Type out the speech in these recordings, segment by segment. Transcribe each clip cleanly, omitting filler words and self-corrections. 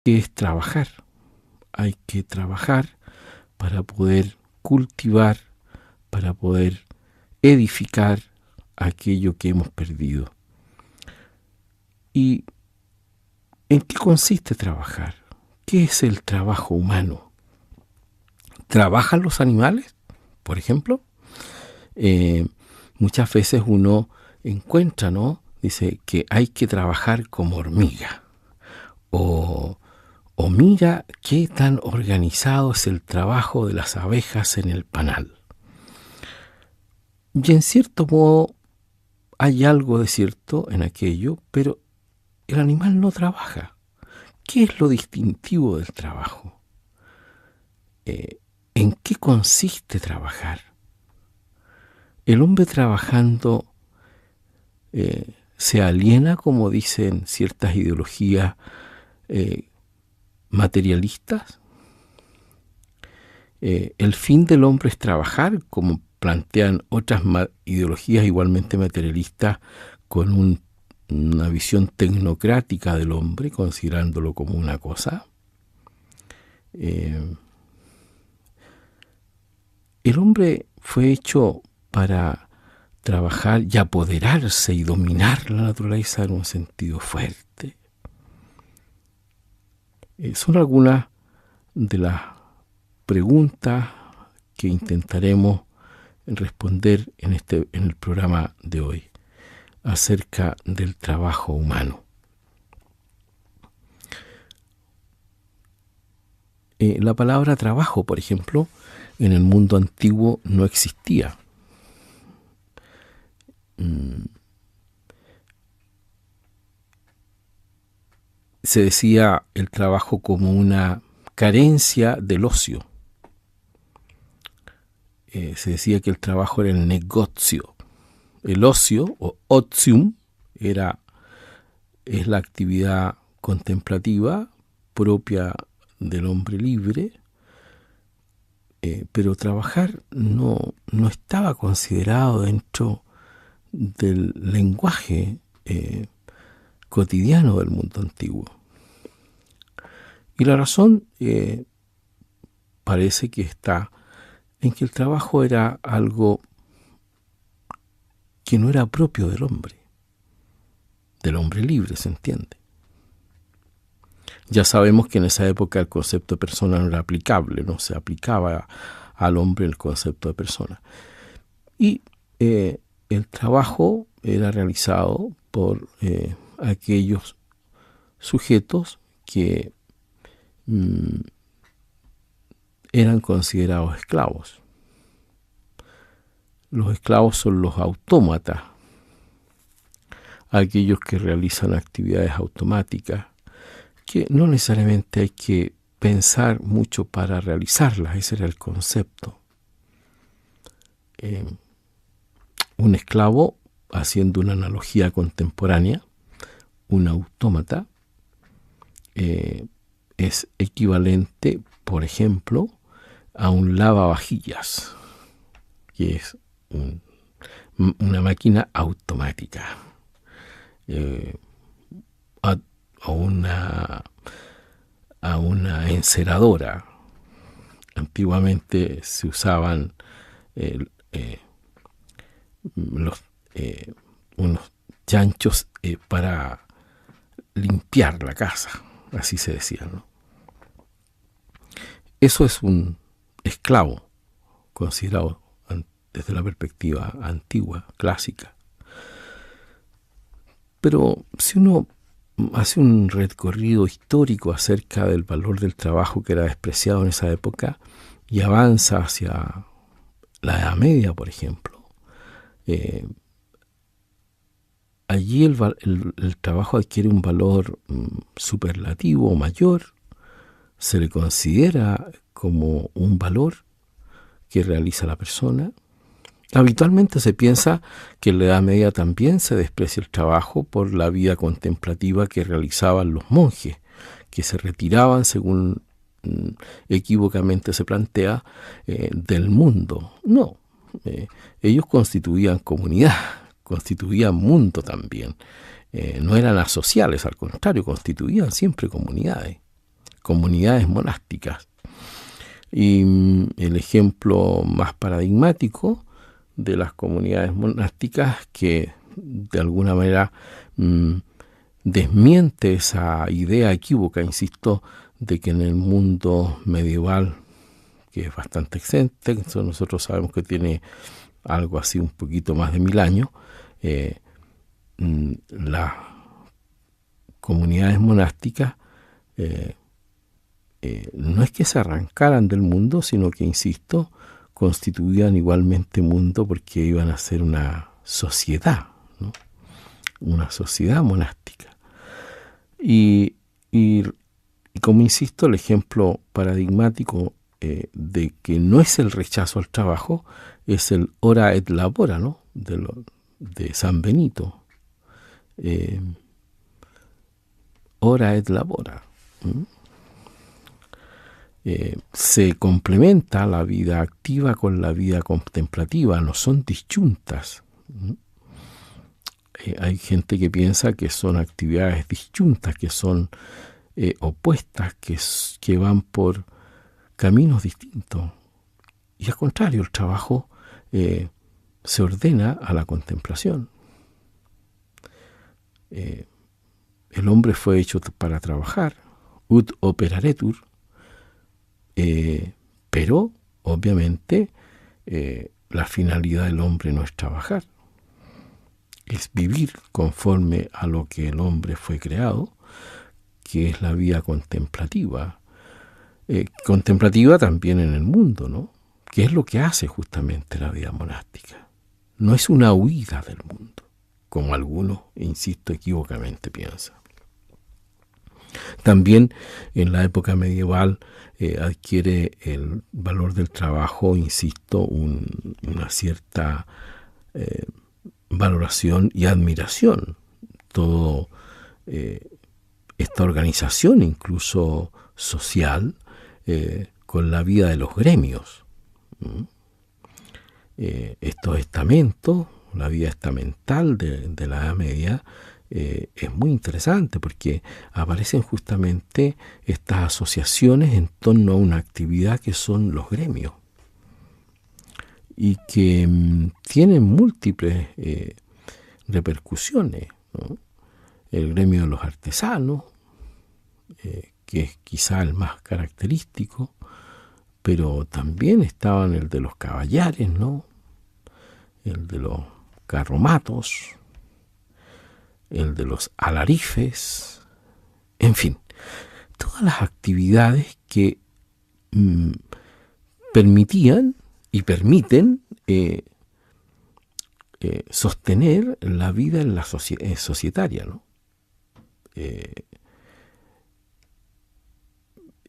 que es trabajar. Hay que trabajar para poder cultivar, para poder edificar aquello que hemos perdido. ¿Y en qué consiste trabajar? ¿Qué es el trabajo humano? ¿Trabajan los animales, por ejemplo? Muchas veces uno encuentra, ¿no? Dice que hay que trabajar como hormiga. O mira qué tan organizado es el trabajo de las abejas en el panal. Y en cierto modo hay algo de cierto en aquello, pero el animal no trabaja. ¿Qué es lo distintivo del trabajo? ¿En qué consiste trabajar? El hombre trabajando se aliena, como dicen ciertas ideologías materialistas. El fin del hombre es trabajar, como plantean otras ideologías igualmente materialistas con una visión tecnocrática del hombre, considerándolo como una cosa. El hombre fue hecho para trabajar y apoderarse y dominar la naturaleza en un sentido fuerte. Son algunas de las preguntas que intentaremos responder en el programa de hoy acerca del trabajo humano. La palabra trabajo, por ejemplo, en el mundo antiguo no existía. Se decía el trabajo como una carencia del ocio. Se decía que el trabajo era el negocio. El ocio, o otium, es la actividad contemplativa propia del hombre libre, pero trabajar no estaba considerado dentro del lenguaje cotidiano del mundo antiguo. Y la razón parece que está en que el trabajo era algo que no era propio del hombre libre, se entiende. Ya sabemos que en esa época el concepto de persona no era aplicable, no se aplicaba al hombre el concepto de persona. Y el trabajo era realizado por aquellos sujetos que eran considerados esclavos. Los esclavos son los autómatas, aquellos que realizan actividades automáticas, que no necesariamente hay que pensar mucho para realizarlas. Ese era el concepto. Un esclavo, haciendo una analogía contemporánea, un autómata, es equivalente, por ejemplo, a un lavavajillas, que es una máquina automática, a una enceradora. Antiguamente se usaban unos chanchos para limpiar la casa, así se decía, ¿no? Eso es un esclavo, considerado desde la perspectiva antigua, clásica. Pero si uno hace un recorrido histórico acerca del valor del trabajo que era despreciado en esa época y avanza hacia la Edad Media, por ejemplo, allí el trabajo adquiere un valor superlativo o mayor. Se le considera como un valor que realiza la persona. Habitualmente se piensa que en la Edad Media también se desprecia el trabajo por la vida contemplativa que realizaban los monjes, que se retiraban, según equívocamente se plantea, del mundo. No, ellos constituían comunidad, constituían mundo también. No eran asociales, al contrario, constituían siempre comunidades. comunidades monásticas. Y el ejemplo más paradigmático de las comunidades monásticas que de alguna manera desmiente esa idea equívoca, insisto, de que en el mundo medieval, que es bastante extenso, nosotros sabemos que tiene algo así un poquito más de 1000 años, las comunidades monásticas no es que se arrancaran del mundo, sino que, insisto, constituían igualmente mundo porque iban a ser una sociedad, ¿no? Una sociedad monástica. Y como insisto, el ejemplo paradigmático de que no es el rechazo al trabajo, es el ora et labora, ¿no? De San Benito. Ora et labora. Se complementa la vida activa con la vida contemplativa, no son disyuntas. Hay gente que piensa que son actividades disyuntas, que son opuestas, que van por caminos distintos. Y al contrario, el trabajo se ordena a la contemplación. El hombre fue hecho para trabajar, ut operaretur, pero obviamente la finalidad del hombre no es trabajar, es vivir conforme a lo que el hombre fue creado, que es la vida contemplativa. Contemplativa también en el mundo, ¿no? Que es lo que hace justamente la vida monástica. No es una huida del mundo, como algunos, insisto, equívocamente piensan. También en la época medieval adquiere el valor del trabajo, insisto, una cierta valoración y admiración. Todo esta organización, incluso social, con la vida de los gremios. Estos estamentos, la vida estamental de la Edad Media, es muy interesante porque aparecen justamente estas asociaciones en torno a una actividad que son los gremios y que tienen múltiples repercusiones, ¿no? El gremio de los artesanos, que es quizá el más característico, pero también estaban el de los caballares, ¿no? El de los carromatos, el de los alarifes, en fin, todas las actividades que permitían y permiten sostener la vida en la societaria, ¿no?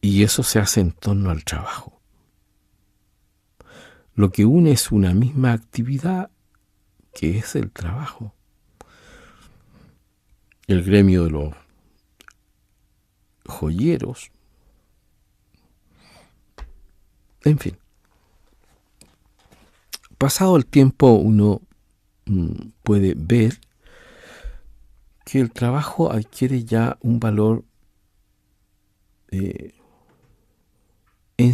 Y eso se hace en torno al trabajo. Lo que une es una misma actividad que es el trabajo. El gremio de los joyeros, en fin. Pasado el tiempo uno puede ver que el trabajo adquiere ya un valor en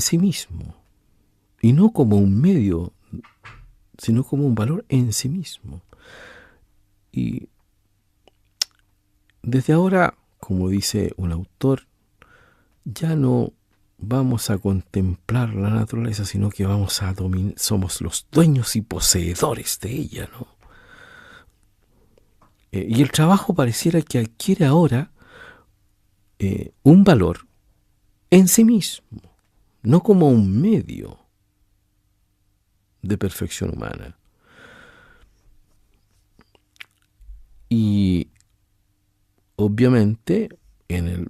sí mismo, y no como un medio, sino como un valor en sí mismo. Y desde ahora, como dice un autor, ya no vamos a contemplar la naturaleza, sino que vamos a somos los dueños y poseedores de ella, ¿no? Y el trabajo pareciera que adquiere ahora un valor en sí mismo, no como un medio de perfección humana. Y obviamente en el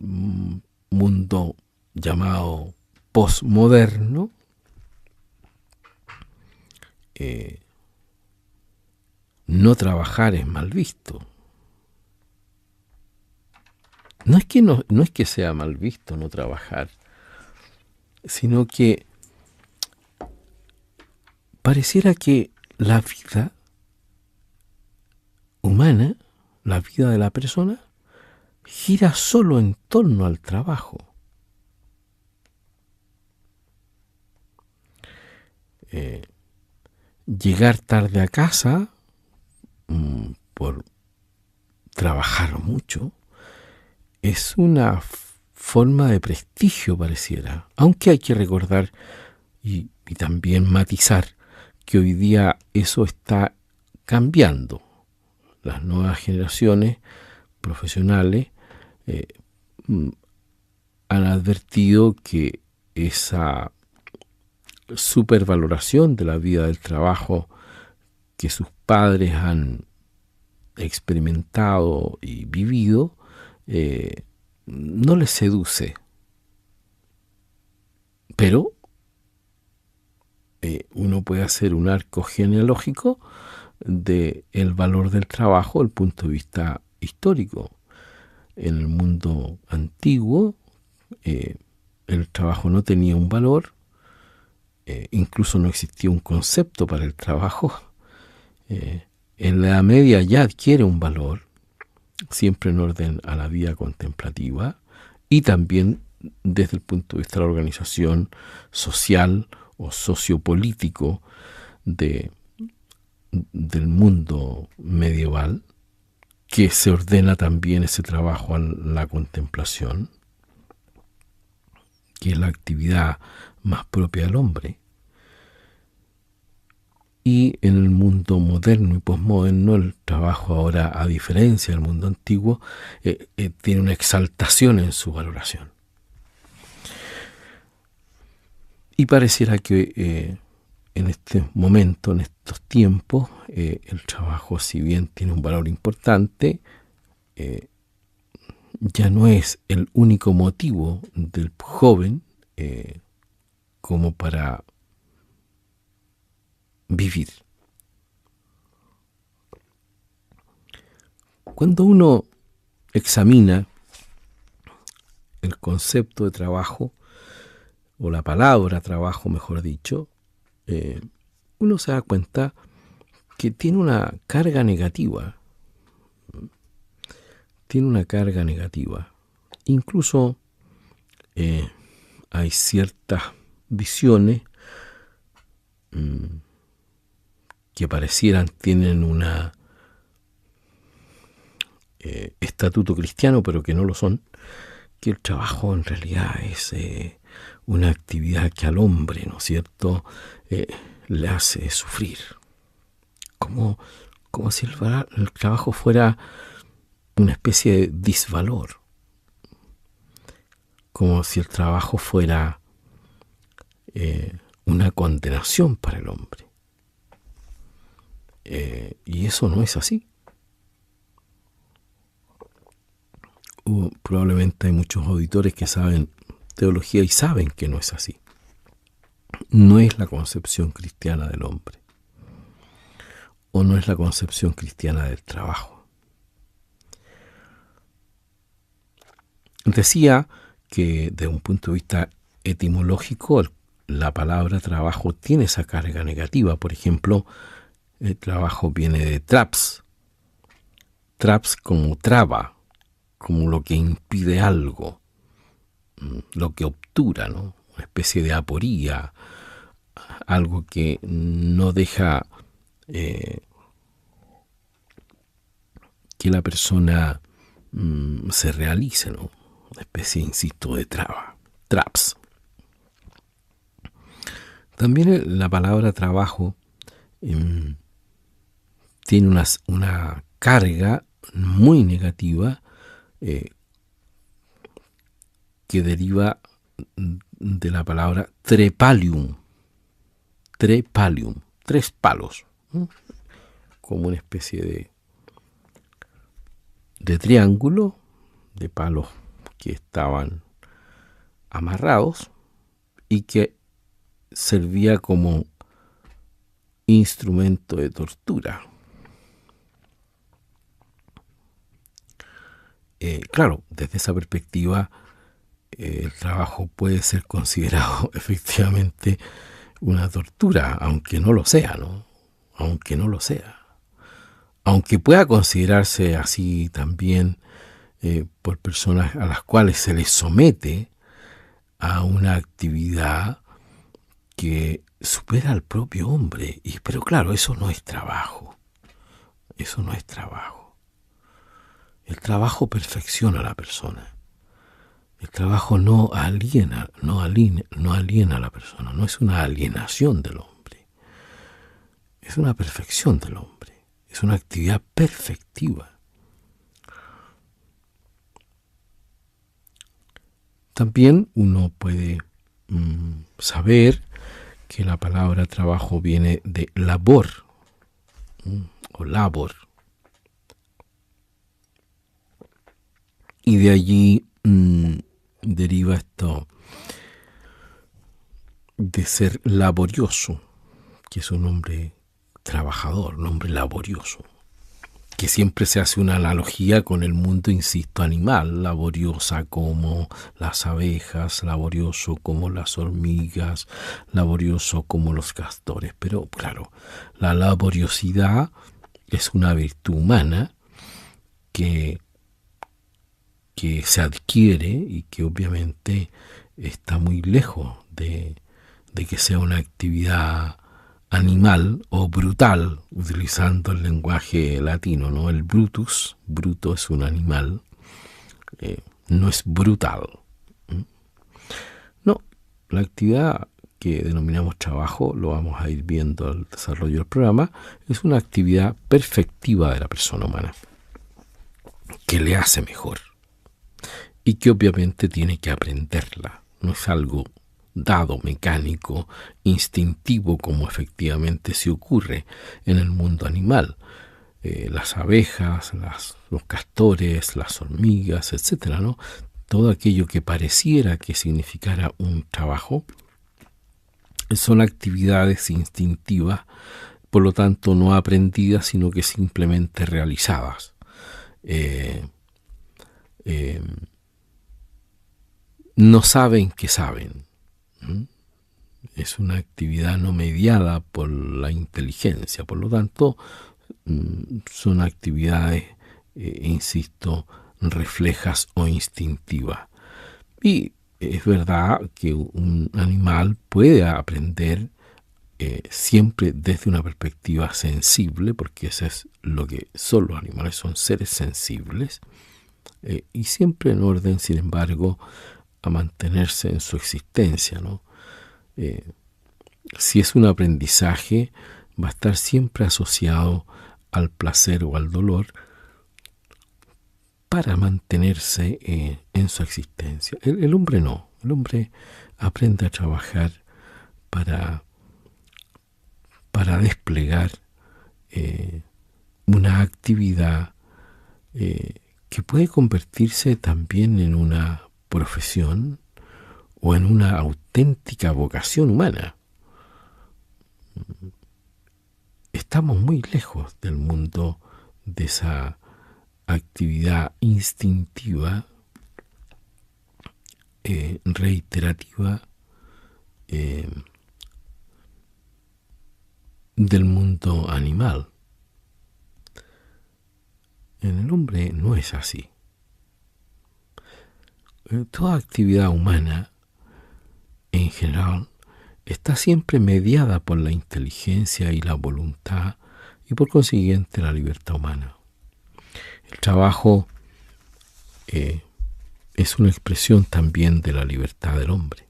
mundo llamado posmoderno, no trabajar es mal visto. No es que sea mal visto no trabajar, sino que pareciera que la vida humana, la vida de la persona, gira solo en torno al trabajo. llegar tarde a casa por trabajar mucho es una forma de prestigio, pareciera. Aunque hay que recordar y también matizar que hoy día eso está cambiando. Las nuevas generaciones profesionales han advertido que esa supervaloración de la vida del trabajo que sus padres han experimentado y vivido no les seduce. Pero uno puede hacer un arco genealógico del valor del trabajo desde el punto de vista histórico. En el mundo antiguo, el trabajo no tenía un valor, incluso no existía un concepto para el trabajo. En la Edad Media ya adquiere un valor, siempre en orden a la vida contemplativa, y también desde el punto de vista de la organización social o sociopolítico del mundo medieval, que se ordena también ese trabajo a la contemplación, que es la actividad más propia del hombre. Y en el mundo moderno y posmoderno, el trabajo ahora, a diferencia del mundo antiguo, tiene una exaltación en su valoración. Y pareciera que en este momento, en estos tiempos, el trabajo, si bien tiene un valor importante, ya no es el único motivo del joven como para vivir. Cuando uno examina el concepto de trabajo, o la palabra trabajo, mejor dicho, uno se da cuenta que tiene una carga negativa. Tiene una carga negativa. Incluso hay ciertas visiones que parecieran tienen una estatuto cristiano, pero que no lo son, que el trabajo en realidad es una actividad que al hombre, ¿no es cierto?, le hace sufrir. Como si el trabajo fuera una especie de disvalor. Como si el trabajo fuera una condenación para el hombre. Y eso no es así. Probablemente hay muchos auditores que saben teología y saben que no es así. No es la concepción cristiana del hombre. O no es la concepción cristiana del trabajo. Decía que desde un punto de vista etimológico, la palabra trabajo tiene esa carga negativa. Por ejemplo, el trabajo viene de traps. Traps como traba, como lo que impide algo, lo que obtura, ¿no? Una especie de aporía, algo que no deja que la persona se realice, ¿no? Una especie, insisto, de traba, traps. También la palabra trabajo tiene una carga muy negativa que deriva de la palabra trepalium. Trepalium, 3 palos, como una especie de triángulo de palos que estaban amarrados y que servía como instrumento de tortura. Claro, desde esa perspectiva, el trabajo puede ser considerado efectivamente una tortura, aunque no lo sea, ¿no? Aunque no lo sea. Aunque pueda considerarse así también por personas a las cuales se les somete a una actividad que supera al propio hombre. Pero claro, eso no es trabajo. Eso no es trabajo. El trabajo perfecciona a la persona. El trabajo no aliena a la persona. No es una alienación del hombre. Es una perfección del hombre. Es una actividad perfectiva. También uno puede saber que la palabra trabajo viene de labor o labor. Y de allí deriva esto de ser laborioso, que es un hombre trabajador, un hombre laborioso, que siempre se hace una analogía con el mundo, insisto, animal, laboriosa como las abejas, laborioso como las hormigas, laborioso como los castores. Pero claro, la laboriosidad es una virtud humana que se adquiere y que obviamente está muy lejos de que sea una actividad animal o brutal, utilizando el lenguaje latino, ¿no? El brutus, bruto es un animal, no es brutal. No, la actividad que denominamos trabajo, lo vamos a ir viendo al desarrollo del programa, es una actividad perfectiva de la persona humana, que le hace mejor y que obviamente tiene que aprenderla. No es algo dado, mecánico, instintivo, como efectivamente se ocurre en el mundo animal. Las abejas, los castores, las hormigas, etcétera, ¿no? Todo aquello que pareciera que significara un trabajo son actividades instintivas, por lo tanto no aprendidas, sino que simplemente realizadas. No saben que saben. Es una actividad no mediada por la inteligencia, por lo tanto son actividades, insisto, reflejas o instintivas. Y es verdad que un animal puede aprender siempre desde una perspectiva sensible, porque eso es lo que son los animales, son seres sensibles, y siempre en orden, sin embargo, a mantenerse en su existencia, ¿no? Si es un aprendizaje, va a estar siempre asociado al placer o al dolor para mantenerse en su existencia. El hombre no. El hombre aprende a trabajar para desplegar una actividad que puede convertirse también en una profesión o en una auténtica vocación humana. Estamos muy lejos del mundo de esa actividad instintiva, reiterativa, del mundo animal. En el hombre no es así. Toda actividad humana, en general, está siempre mediada por la inteligencia y la voluntad y por consiguiente la libertad humana. El trabajo es una expresión también de la libertad del hombre.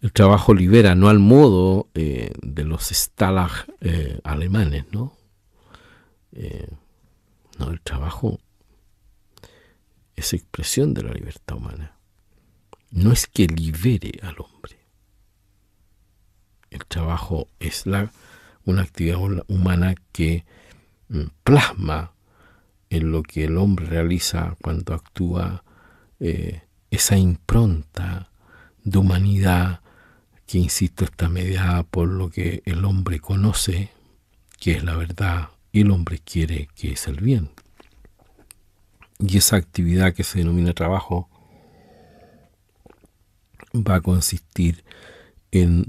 El trabajo libera, no al modo de los Stalag alemanes, ¿no? No, el trabajo es expresión de la libertad humana. No es que libere al hombre. El trabajo es una actividad humana que plasma en lo que el hombre realiza cuando actúa esa impronta de humanidad que, insisto, está mediada por lo que el hombre conoce, que es la verdad, y el hombre quiere, que es el bien. Y esa actividad que se denomina trabajo va a consistir en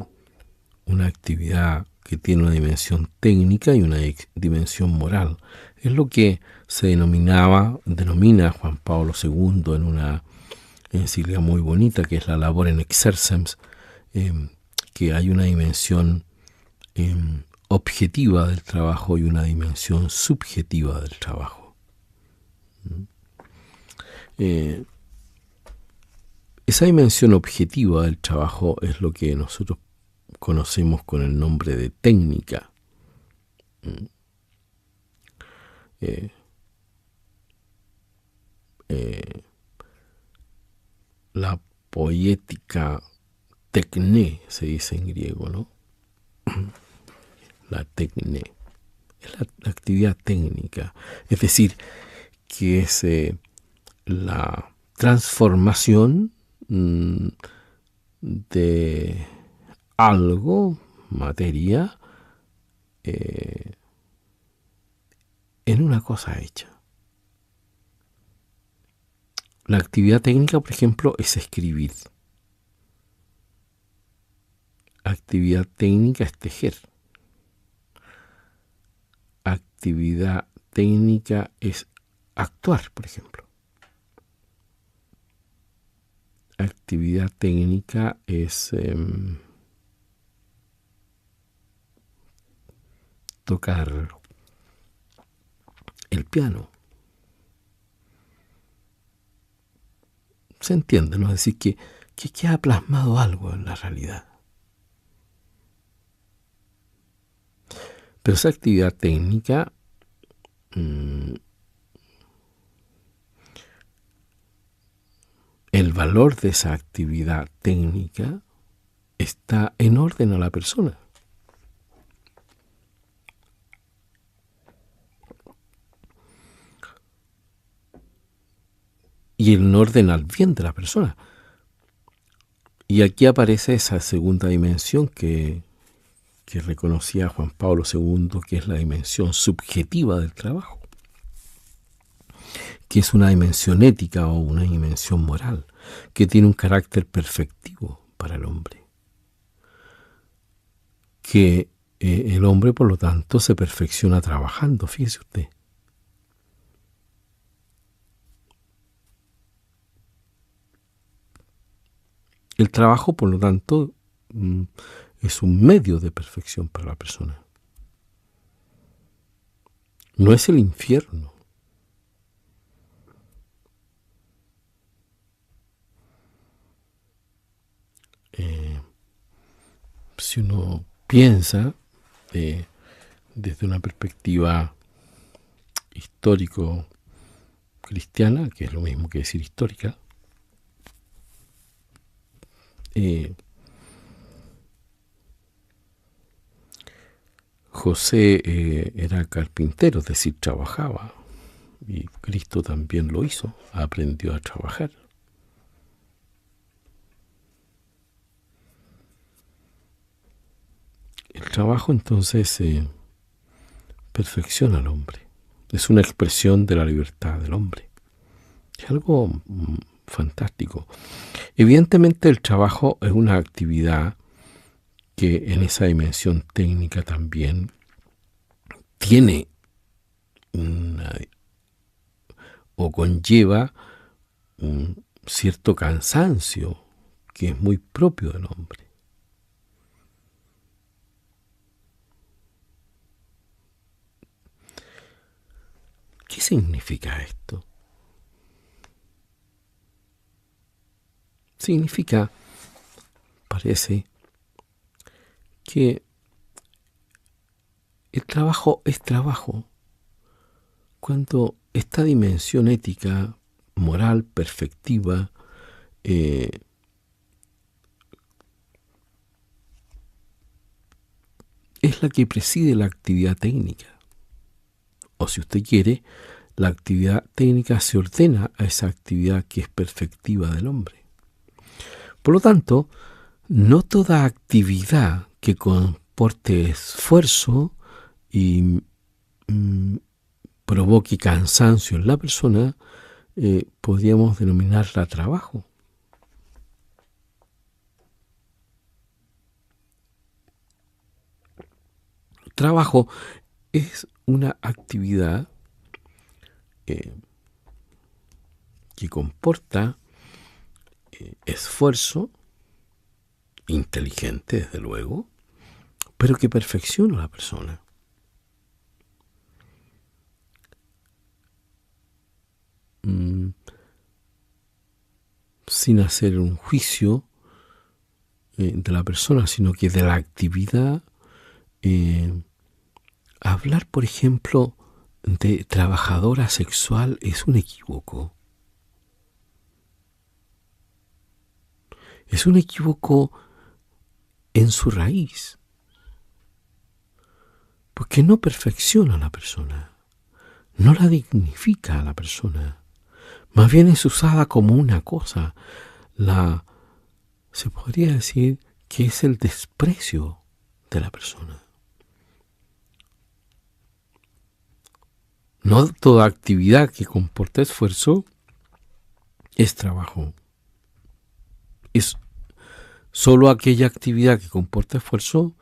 una actividad que tiene una dimensión técnica y una dimensión moral. Es lo que se denomina Juan Pablo II en una encíclica muy bonita, que es la Labor in Exercens, que hay una dimensión objetiva del trabajo y una dimensión subjetiva del trabajo. Esa dimensión objetiva del trabajo es lo que nosotros conocemos con el nombre de técnica. La poética tecné se dice en griego, ¿no? La tecné es la actividad técnica, es decir, que es la transformación de algo, materia, en una cosa hecha. La actividad técnica, por ejemplo, es escribir. Actividad técnica es tejer. Actividad técnica es actuar, por ejemplo. Actividad técnica es tocar el piano. Se entiende, ¿no? Es decir, que queda plasmado algo en la realidad. Pero esa actividad técnica el valor de esa actividad técnica está en orden a la persona. Y en orden al bien de la persona. Y aquí aparece esa segunda dimensión que reconocía Juan Pablo II, que es la dimensión subjetiva del trabajo, que es una dimensión ética o una dimensión moral, que tiene un carácter perfectivo para el hombre. Que el hombre, por lo tanto, se perfecciona trabajando, fíjese usted. El trabajo, por lo tanto, es un medio de perfección para la persona. No es el infierno. Si uno piensa desde una perspectiva histórico-cristiana, que es lo mismo que decir histórica, José era carpintero, es decir, trabajaba, y Cristo también lo hizo, aprendió a trabajar. El trabajo entonces perfecciona al hombre, es una expresión de la libertad del hombre, es algo fantástico. Evidentemente el trabajo es una actividad que en esa dimensión técnica también tiene o conlleva un cierto cansancio que es muy propio del hombre. ¿Qué significa esto? Significa, parece, que el trabajo es trabajo cuando esta dimensión ética, moral, perfectiva, es la que preside la actividad técnica. O si usted quiere, la actividad técnica se ordena a esa actividad que es perfectiva del hombre. Por lo tanto, no toda actividad que comporte esfuerzo y provoque cansancio en la persona, podríamos denominarla trabajo. Trabajo es una actividad que comporta esfuerzo inteligente, desde luego, pero que perfecciona a la persona. Sin hacer un juicio de la persona, sino que de la actividad. Hablar, por ejemplo, de trabajadora sexual es un equívoco. Es un equívoco en su raíz, porque no perfecciona a la persona, no la dignifica a la persona, más bien es usada como una cosa. Se podría decir que es el desprecio de la persona. No toda actividad que comporta esfuerzo es trabajo. Es solo aquella actividad que comporta esfuerzo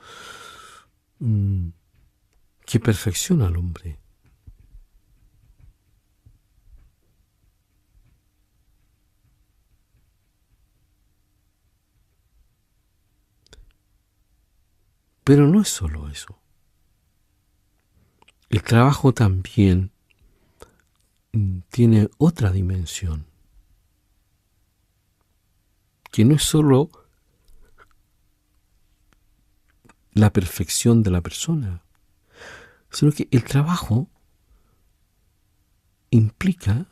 que perfecciona al hombre. Pero no es solo eso. El trabajo también tiene otra dimensión, que no es solo la perfección de la persona, sino que el trabajo implica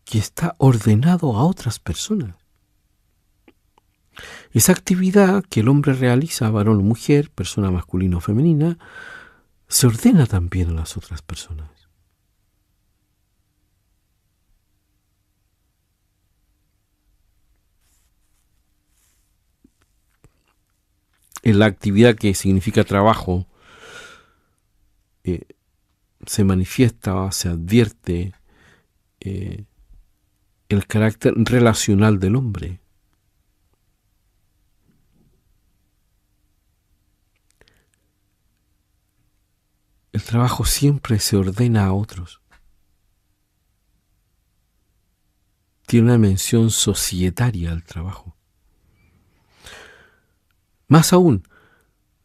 que está ordenado a otras personas. Esa actividad que el hombre realiza, varón o mujer, persona masculina o femenina, se ordena también a las otras personas. En la actividad que significa trabajo, se manifiesta, se advierte el carácter relacional del hombre. El trabajo siempre se ordena a otros. Tiene una dimensión societaria el trabajo. Más aún,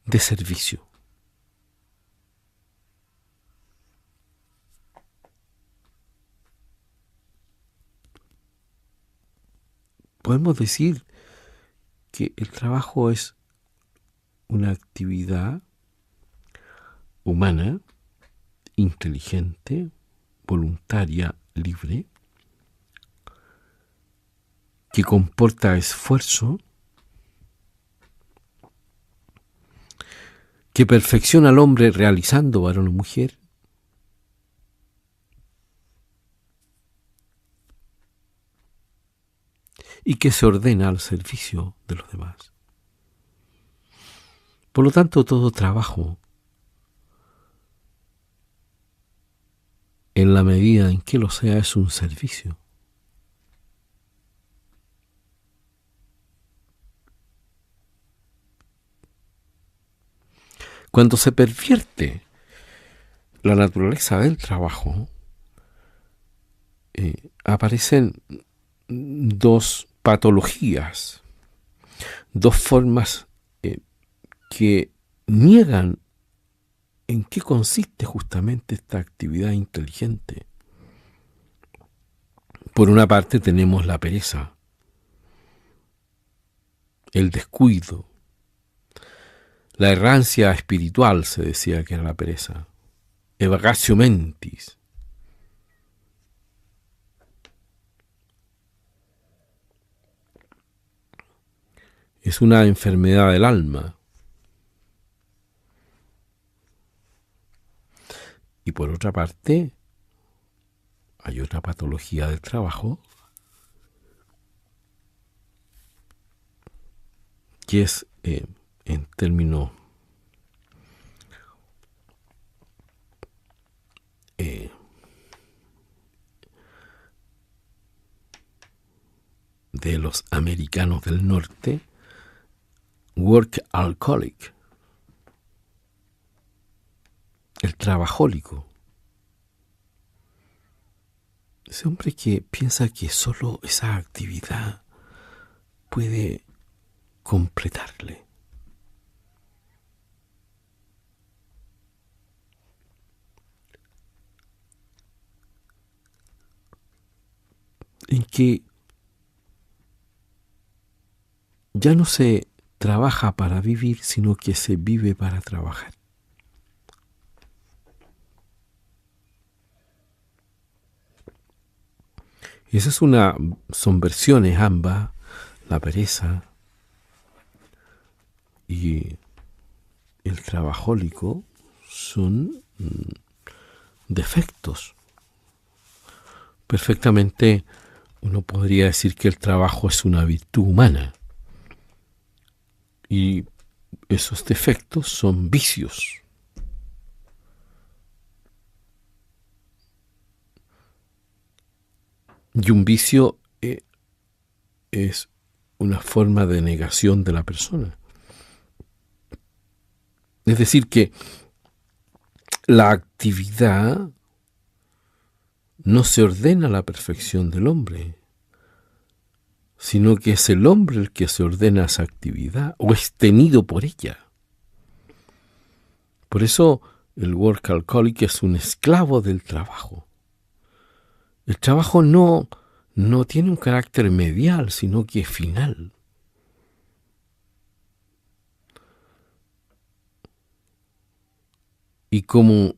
de servicio. Podemos decir que el trabajo es una actividad humana, inteligente, voluntaria, libre, que comporta esfuerzo, que perfecciona al hombre realizando varón o mujer, y que se ordena al servicio de los demás. Por lo tanto, todo trabajo, en la medida en que lo sea, es un servicio. Cuando se pervierte la naturaleza del trabajo, aparecen dos patologías, dos formas que niegan en qué consiste justamente esta actividad inteligente. Por una parte tenemos la pereza, el descuido, la errancia espiritual, se decía que era la pereza, evagatio mentis. Es una enfermedad del alma. Y por otra parte, hay otra patología del trabajo, que es, en términos de los americanos del norte, work alcoholic, el trabajólico. Ese hombre que piensa que solo esa actividad puede completarle. En que ya no se trabaja para vivir, sino que se vive para trabajar. Son versiones ambas, la pereza y el trabajólico son defectos. Perfectamente uno podría decir que el trabajo es una virtud humana y esos defectos son vicios. Y un vicio es una forma de negación de la persona. Es decir, que la actividad no se ordena a la perfección del hombre, sino que es el hombre el que se ordena a esa actividad o es tenido por ella. Por eso el workaholic es un esclavo del trabajo. El trabajo no tiene un carácter medial, sino que es final. Y como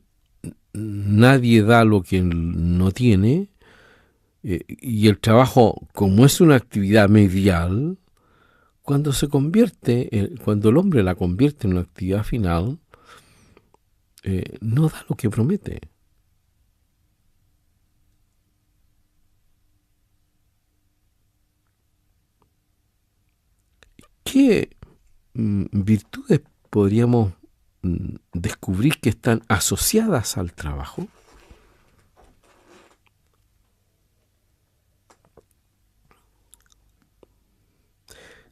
nadie da lo que no tiene, y el trabajo, como es una actividad medial, cuando el hombre la convierte en una actividad final, no da lo que promete. ¿Qué virtudes podríamos descubrir que están asociadas al trabajo?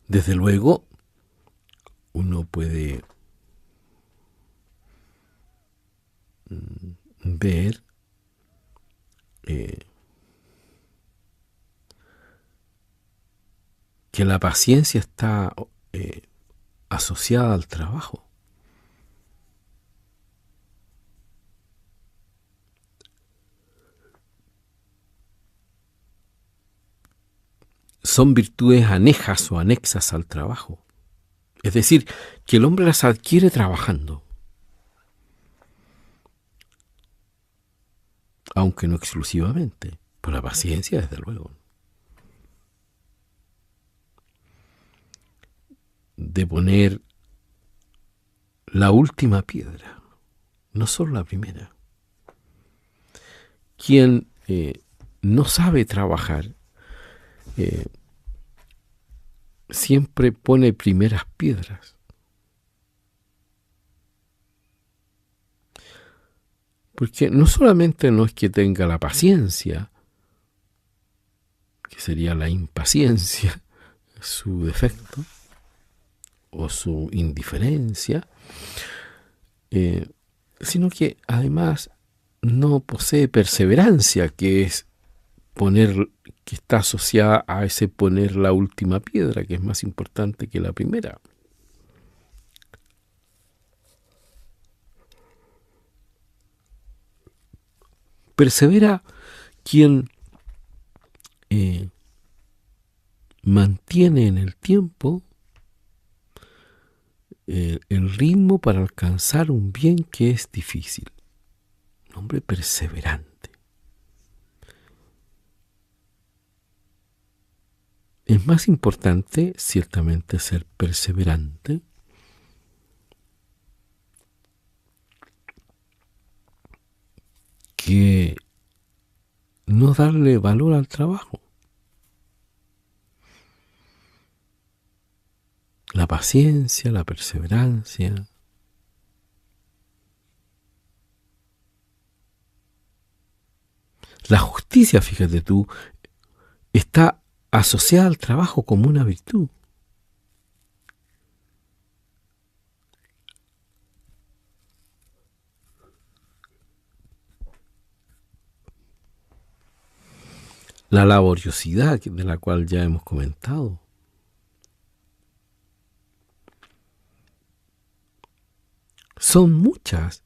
Desde luego, uno puede ver que la paciencia está asociada al trabajo. Son virtudes anejas o anexas al trabajo. Es decir, que el hombre las adquiere trabajando, aunque no exclusivamente, por la paciencia, desde luego. De poner la última piedra, no solo la primera. Quien no sabe trabajar, siempre pone primeras piedras. Porque no solamente no es que tenga la paciencia, que sería la impaciencia, su defecto, o su indiferencia, sino que además no posee perseverancia, que está asociada a ese poner la última piedra, que es más importante que la primera. Persevera quien mantiene en el tiempo el ritmo para alcanzar un bien que es difícil. Un hombre perseverante. Es más importante, ciertamente, ser perseverante que no darle valor al trabajo. La paciencia, la perseverancia. La justicia, fíjate tú, está asociada al trabajo como una virtud. La laboriosidad de la cual ya hemos comentado. Son muchas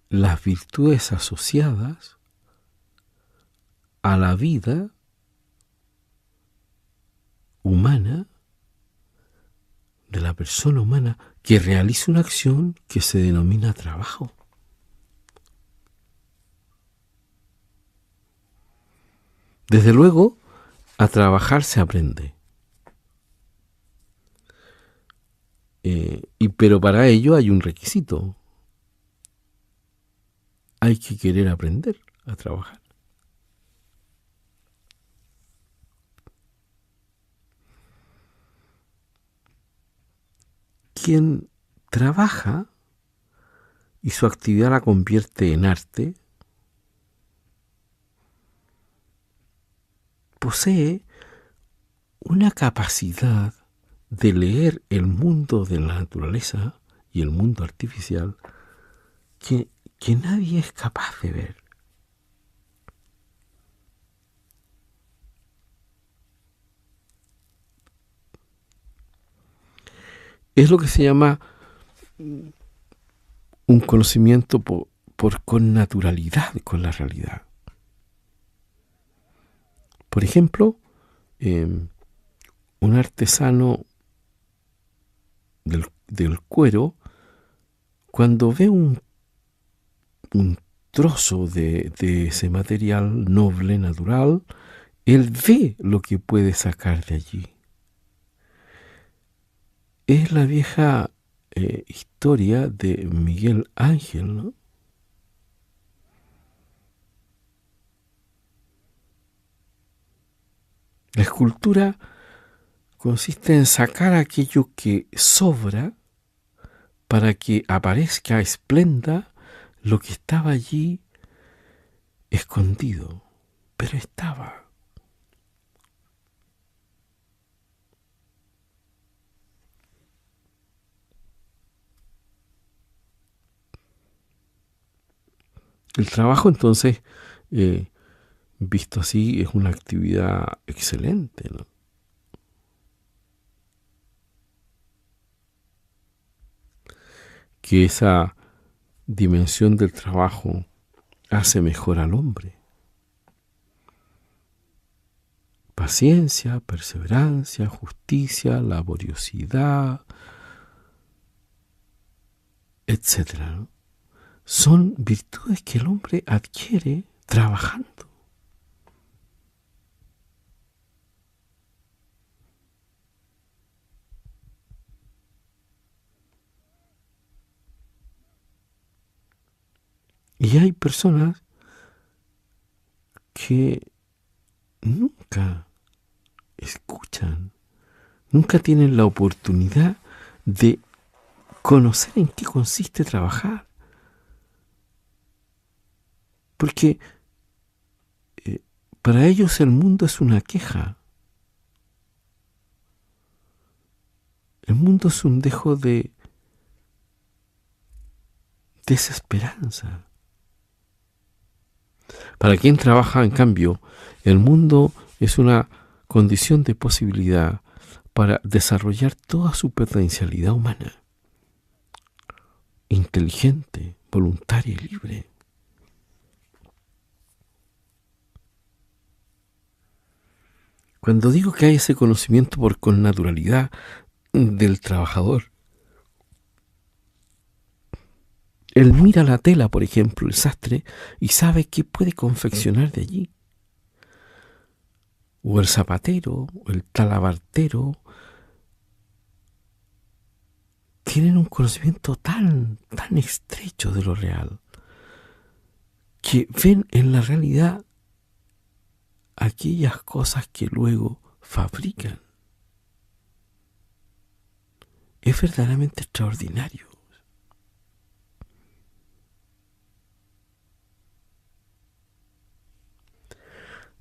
las virtudes asociadas a la vida humana, de la persona humana, que realiza una acción que se denomina trabajo. Desde luego, a trabajar se aprende. Pero para ello hay un requisito. Hay que querer aprender a trabajar. Quien trabaja y su actividad la convierte en arte, posee una capacidad de leer el mundo de la naturaleza y el mundo artificial que nadie es capaz de ver. Es lo que se llama un conocimiento por connaturalidad con la realidad. Por ejemplo, un artesano del cuero, cuando ve un trozo de ese material noble, natural, él ve lo que puede sacar de allí. Es la vieja historia de Miguel Ángel, ¿no? La escultura consiste en sacar aquello que sobra para que aparezca, esplenda lo que estaba allí escondido, pero estaba. El trabajo, entonces, visto así, es una actividad excelente, ¿no? Que esa dimensión del trabajo hace mejor al hombre. Paciencia, perseverancia, justicia, laboriosidad, etcétera, ¿no? Son virtudes que el hombre adquiere trabajando. Y hay personas que nunca escuchan, nunca tienen la oportunidad de conocer en qué consiste trabajar. Porque para ellos el mundo es una queja. El mundo es un dejo de desesperanza. Para quien trabaja, en cambio, el mundo es una condición de posibilidad para desarrollar toda su potencialidad humana, inteligente, voluntaria y libre. Cuando digo que hay ese conocimiento por connaturalidad del trabajador, él mira la tela, por ejemplo, el sastre, y sabe qué puede confeccionar de allí. O el zapatero, o el talabartero, tienen un conocimiento tan estrecho de lo real, que ven en la realidad aquellas cosas que luego fabrican. Es verdaderamente extraordinario.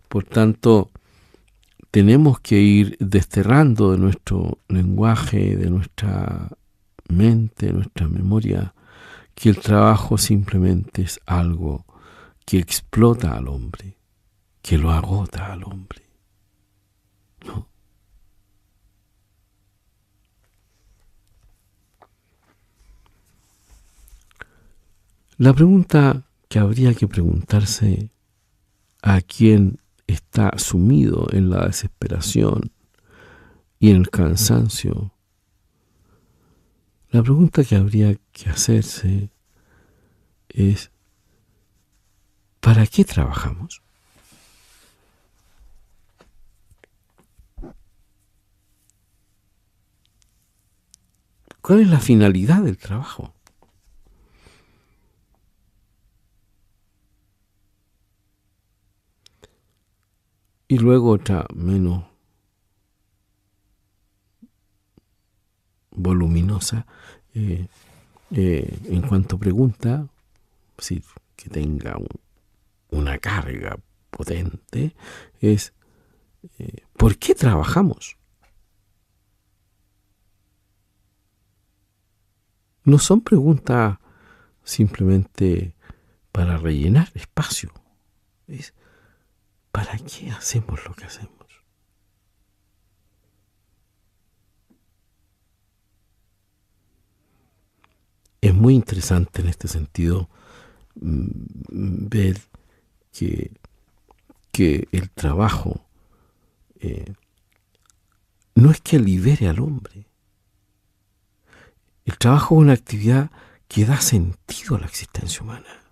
Por tanto, tenemos que ir desterrando de nuestro lenguaje, de nuestra mente, de nuestra memoria, que el trabajo simplemente es algo que explota al hombre, que lo agota al hombre. No. La pregunta que habría que preguntarse a quien está sumido en la desesperación y en el cansancio, la pregunta que habría que hacerse es: ¿para qué trabajamos? ¿Cuál es la finalidad del trabajo? Y luego otra menos voluminosa, en cuanto pregunta, sí, que tenga una carga potente, es ¿por qué trabajamos? No son preguntas simplemente para rellenar espacio, es ¿para qué hacemos lo que hacemos? Es muy interesante en este sentido ver que, que el trabajo no es que libere al hombre. El trabajo es una actividad que da sentido a la existencia humana.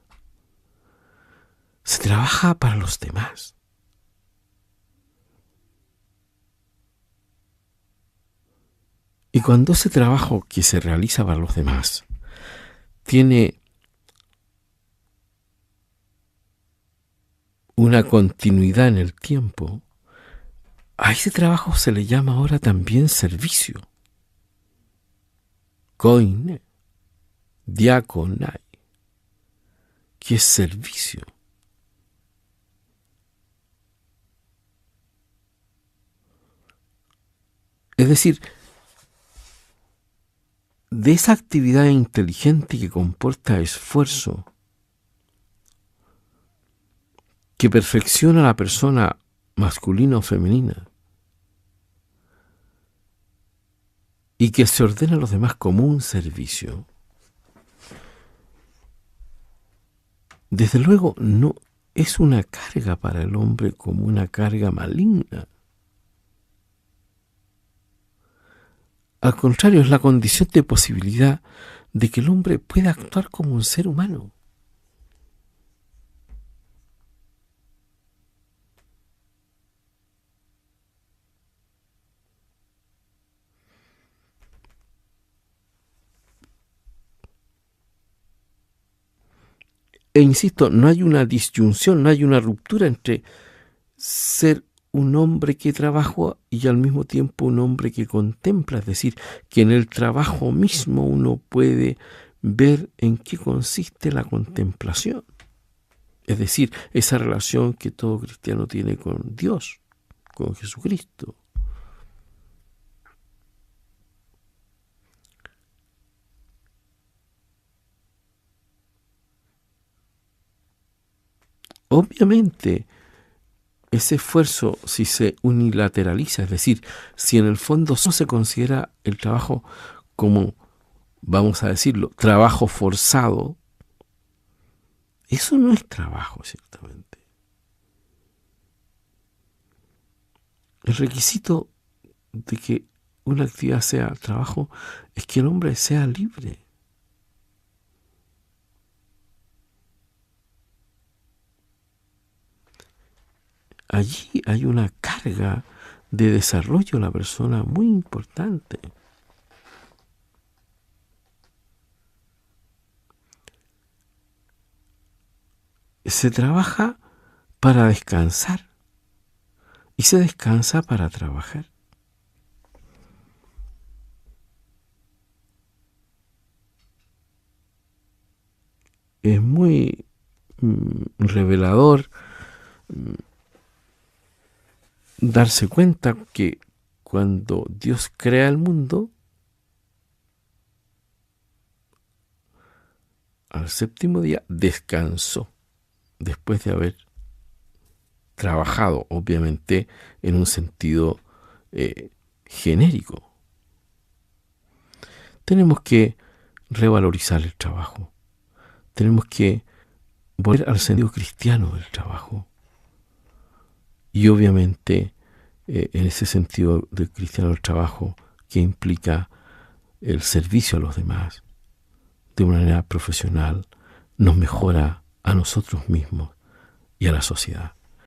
Se trabaja para los demás. Y cuando ese trabajo que se realiza para los demás tiene una continuidad en el tiempo, a ese trabajo se le llama ahora también servicio. Koine, diakonai, que es servicio. Es decir, de esa actividad inteligente que comporta esfuerzo, que perfecciona a la persona masculina o femenina, y que se ordena a los demás como un servicio, desde luego no es una carga para el hombre como una carga maligna. Al contrario, es la condición de posibilidad de que el hombre pueda actuar como un ser humano. E insisto, no hay una disyunción, no hay una ruptura entre ser un hombre que trabaja y al mismo tiempo un hombre que contempla. Es decir, que en el trabajo mismo uno puede ver en qué consiste la contemplación. Es decir, esa relación que todo cristiano tiene con Dios, con Jesucristo. Obviamente, ese esfuerzo, si se unilateraliza, es decir, si en el fondo no se considera el trabajo como, vamos a decirlo, trabajo forzado, eso no es trabajo, ciertamente. El requisito de que una actividad sea trabajo es que el hombre sea libre. Allí hay una carga de desarrollo de la persona muy importante. Se trabaja para descansar y se descansa para trabajar. Es muy revelador darse cuenta que cuando Dios crea el mundo, al séptimo día descansó, después de haber trabajado, obviamente, en un sentido genérico. Tenemos que revalorizar el trabajo. tenemos que volver al sentido cristiano del trabajo. Y obviamente, en ese sentido del cristiano del trabajo, que implica el servicio a los demás de una manera profesional, nos mejora a nosotros mismos y a la sociedad.